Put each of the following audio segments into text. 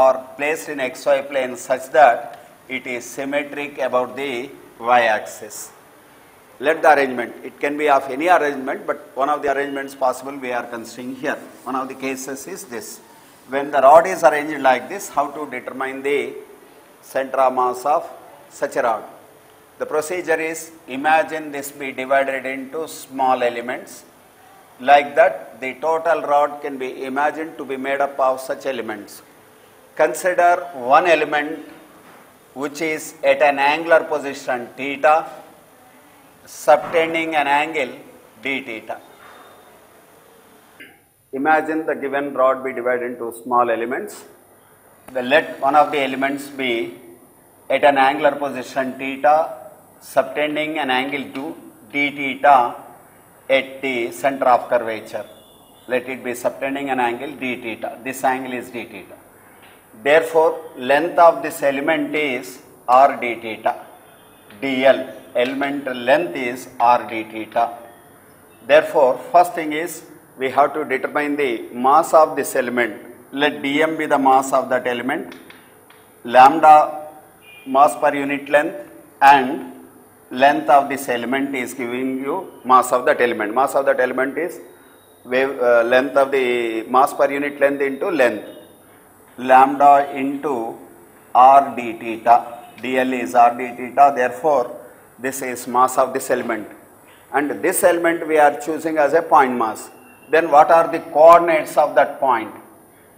are placed in xy plane such that it is symmetric about the y-axis. Let the arrangement, it can be of any arrangement, but one of the arrangements possible we are considering here. One of the cases is this. When the rod is arranged like this, how to determine the center of mass of such a rod? The procedure is, imagine this be divided into small elements. Like that, the total rod can be imagined to be made up of such elements. Consider one element which is at an angular position theta, subtending an angle d theta. Imagine the given rod be divided into small elements. Let one of the elements be at an angular position theta, subtending an angle to d theta at the center of curvature. Let it be subtending an angle d theta. This angle is d theta. Therefore, length of this element is r d theta. dl, element length is r d theta. Therefore, first thing is we have to determine the mass of this element. Let dm be the mass of that element, lambda mass per unit length, and length of this element is giving you mass of that element. Mass of that element is length of the mass per unit length into length, lambda into r d theta. dl is r d theta. Therefore, this is mass of this element, and this element we are choosing as a point mass. Then what are the coordinates of that point?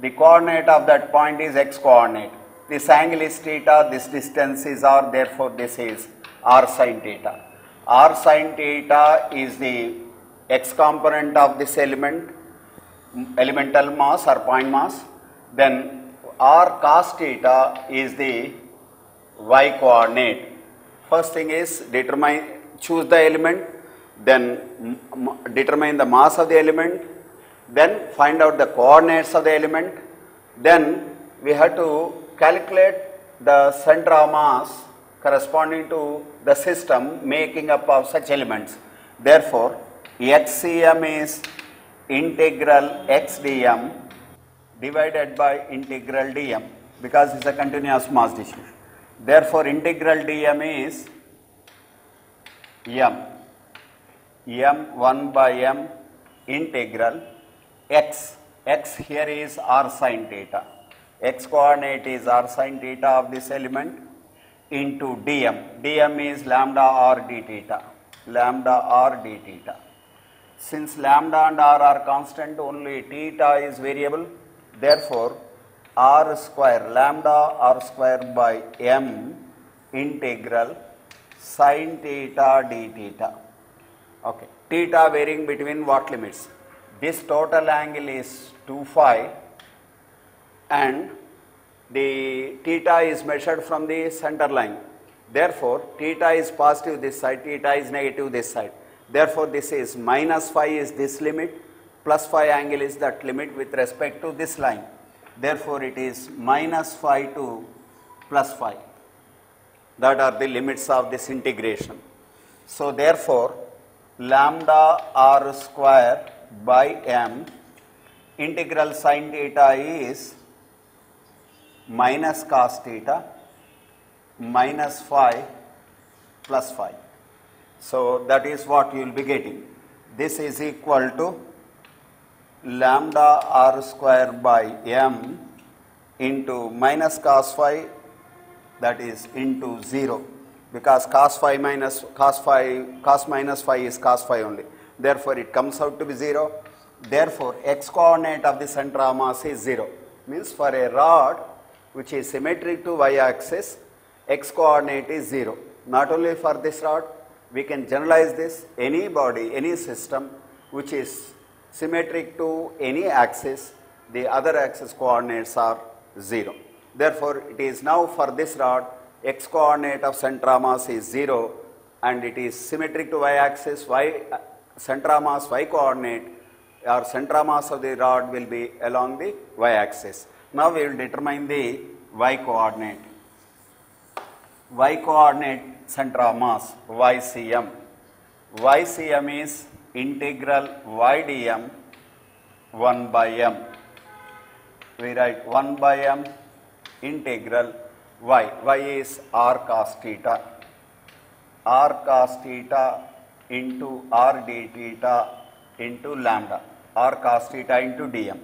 The coordinate of that point is x coordinate. This angle is theta, this distance is r, therefore this is r sin theta. R sin theta is the x component of this element, elemental mass or point mass. Then r cos theta is the y coordinate. First thing is choose the element, then determine the mass of the element, then find out the coordinates of the element, then we have to calculate the center of mass corresponding to the system making up of such elements. Therefore, xcm is integral x dm divided by integral dm, because it is a continuous mass distribution. Therefore, integral dm is m 1 by m integral x. X here is r sin theta. X coordinate is r sin theta of this element into dm. dm is lambda r d theta. Lambda r d theta. Since lambda and r are constant, only theta is variable. Therefore, r square, lambda r square by m integral sin theta d theta. Okay. Theta varying between what limits? This total angle is 2 phi, and the theta is measured from the center line. Therefore, theta is positive this side, theta is negative this side. Therefore, this is minus phi is this limit, plus phi angle is that limit with respect to this line. Therefore, it is minus phi to plus phi. That are the limits of this integration. So, therefore, lambda r square by m integral sin theta is minus cos theta minus phi plus phi. So, that is what you will be getting. This is equal to lambda r square by m into minus cos phi, that is into 0, because cos minus phi is cos phi only. Therefore, it comes out to be 0. Therefore, x coordinate of the center of mass is 0. Means for a rod which is symmetric to y axis, x coordinate is 0. Not only for this rod, we can generalize this. Any body, any system which is symmetric to any axis, the other axis coordinates are 0. Therefore, it is now for this rod, x coordinate of center of mass is 0, and it is symmetric to y axis. Center of mass y coordinate or center of mass of the rod will be along the y axis. Now, we will determine the y coordinate. Y coordinate center of mass ycm. ycm is integral y dm 1 by m. We write 1 by m integral y. Y is r cos theta. R cos theta into r d theta into lambda. R cos theta into dm.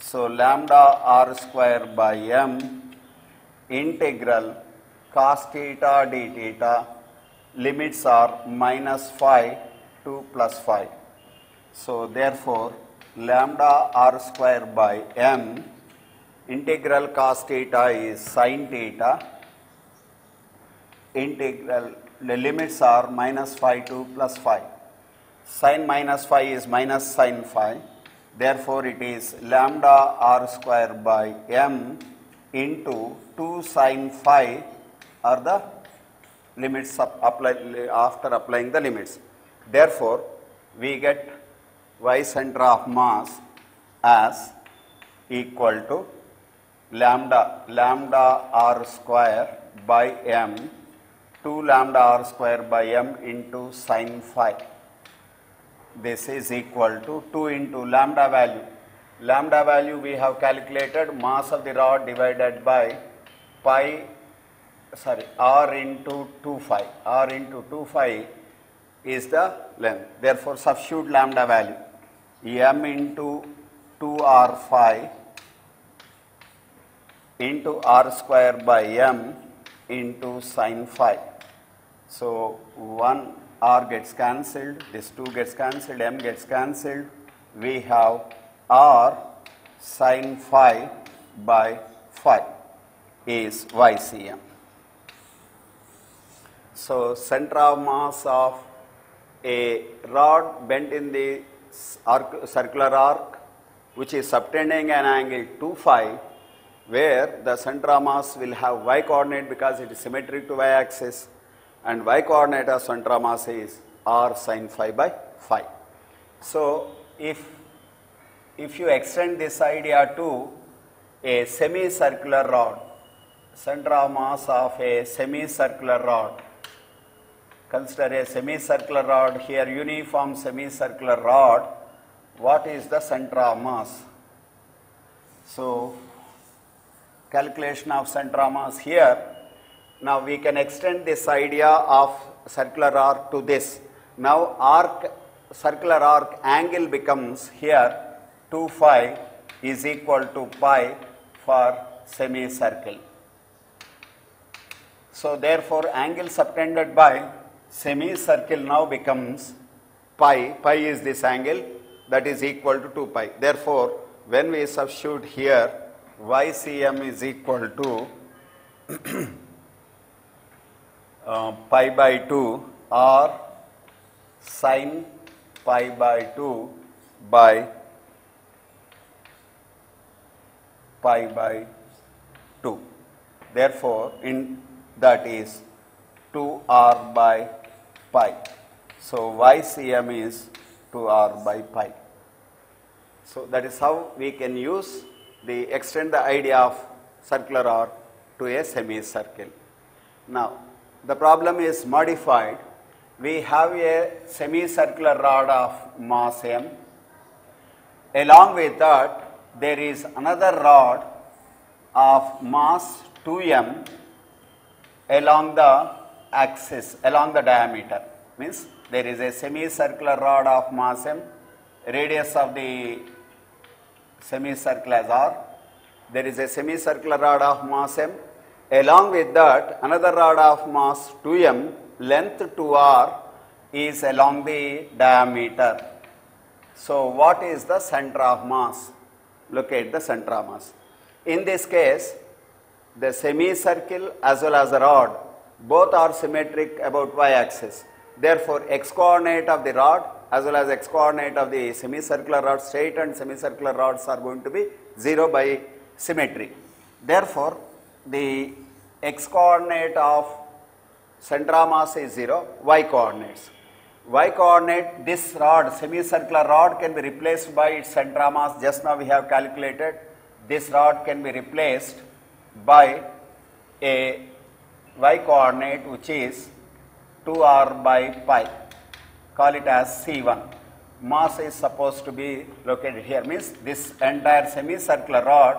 So lambda r square by m integral cos theta d theta, limits are minus phi to plus phi. So therefore lambda r square by m integral cos theta is sin theta, integral the limits are minus phi to plus phi. Sin minus phi is minus sin phi. Therefore it is lambda r square by m into 2 sin phi are the limits after applying the limits. Therefore we get y center of mass as equal to lambda r square by m 2 lambda r square by m into sin phi. This is equal to 2 into lambda value. Lambda value we have calculated mass of the rod divided by r into 2 phi. R into 2 phi is the length. Therefore substitute lambda value. M into 2r phi into r square by m into sin phi. So 1 r gets cancelled, this 2 gets cancelled, m gets cancelled. We have r sin phi by phi is YCM. So center of mass of a rod bent in the circular arc which is subtending an angle 2 phi, where the center of mass will have y coordinate because it is symmetric to y axis, and y coordinate of center of mass is r sin phi by phi. So if you extend this idea to a semicircular rod, center of mass of a semicircular rod, consider a semicircular rod here, uniform semicircular rod. What is the center of mass? So calculation of center of mass here. Now we can extend this idea of circular arc to this. Now circular arc angle becomes here 2 phi is equal to pi for semicircle. So therefore angle subtended by semicircle now becomes pi. Pi is this angle, that is equal to 2 pi. Therefore when we substitute here, YCM is equal to pi by 2 or sin pi by 2 by pi by 2. Therefore that is 2r by pi. So YCM is 2r by pi. So that is how we can extend the idea of circular arc to a semicircle. Now the problem is modified. We have a semicircular rod of mass m. Along with that there is another rod of mass 2m along the axis, along the diameter. Means there is a semicircular rod of mass m, radius of the semicircle as r. There is a semicircular rod of mass m. Along with that another rod of mass 2m, length 2r is along the diameter. So what is the center of mass? Locate the center of mass. In this case the semicircle as well as the rod both are symmetric about y axis. Therefore x coordinate of the rod as well as x coordinate of the semicircular rod, straight and semicircular rods are going to be 0 by symmetry. Therefore the x coordinate of center of mass is 0, y coordinates. Y coordinate, this rod, semicircular rod can be replaced by its center of mass. Just now we have calculated. This rod can be replaced by a y coordinate which is 2r by pi. Call it as C1. Mass is supposed to be located here. Means this entire semicircular rod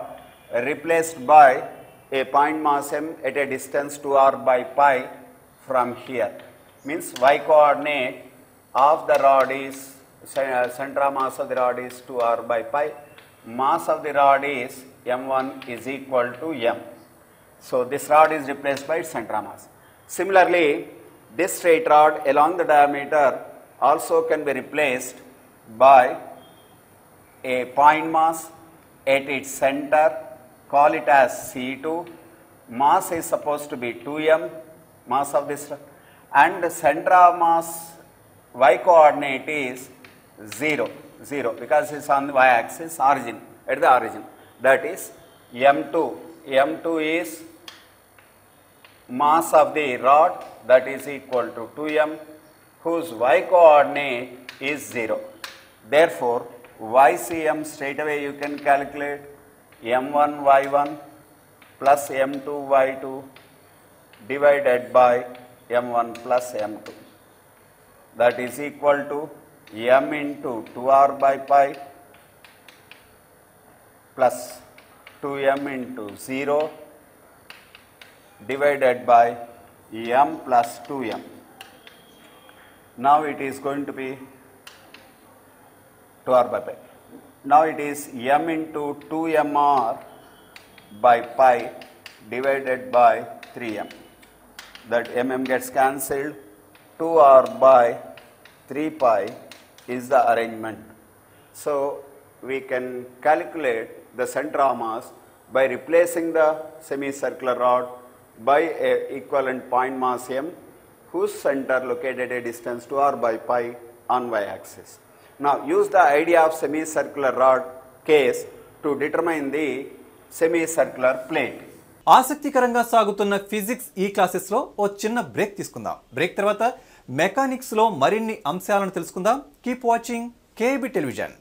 replaced by a point mass m at a distance 2r by pi from here. Means y coordinate of the rod is, center of mass of the rod is 2r by pi. Mass of the rod is m1 is equal to m. So this rod is replaced by its center of mass. Similarly, this straight rod along the diameter also can be replaced by a point mass at its center, call it as C2. Mass is supposed to be 2m, mass of this, and the center of mass y coordinate is 0, 0 because it's on the y axis origin, at the origin. That is m2. m2 is mass of the rod, that is equal to 2m, whose y coordinate is 0. Therefore, YCM straight away you can calculate m1 y1 plus m2 y2 divided by m1 plus m2. That is equal to m into 2r by pi plus 2m into 0 divided by m plus 2m. Now it is going to be 2r by pi. Now it is m into 2mr by pi divided by 3m. That mm gets cancelled. 2r by 3 pi is the arrangement. So we can calculate the center of mass by replacing the semicircular rod by a equivalent point mass m, whose center located at a distance 2r by pi on y-axis. Now use the idea of semicircular rod case to determine the semicircular plate. ఆసక్తికరంగా సాగుతున్న physics ఈ classes లో ఓ చిన్న break తీసుకుందాం. Break తర్వాత mechanics లో మరిన్ని అంశాలను తెలుసుకుందాం. Keep watching KB television.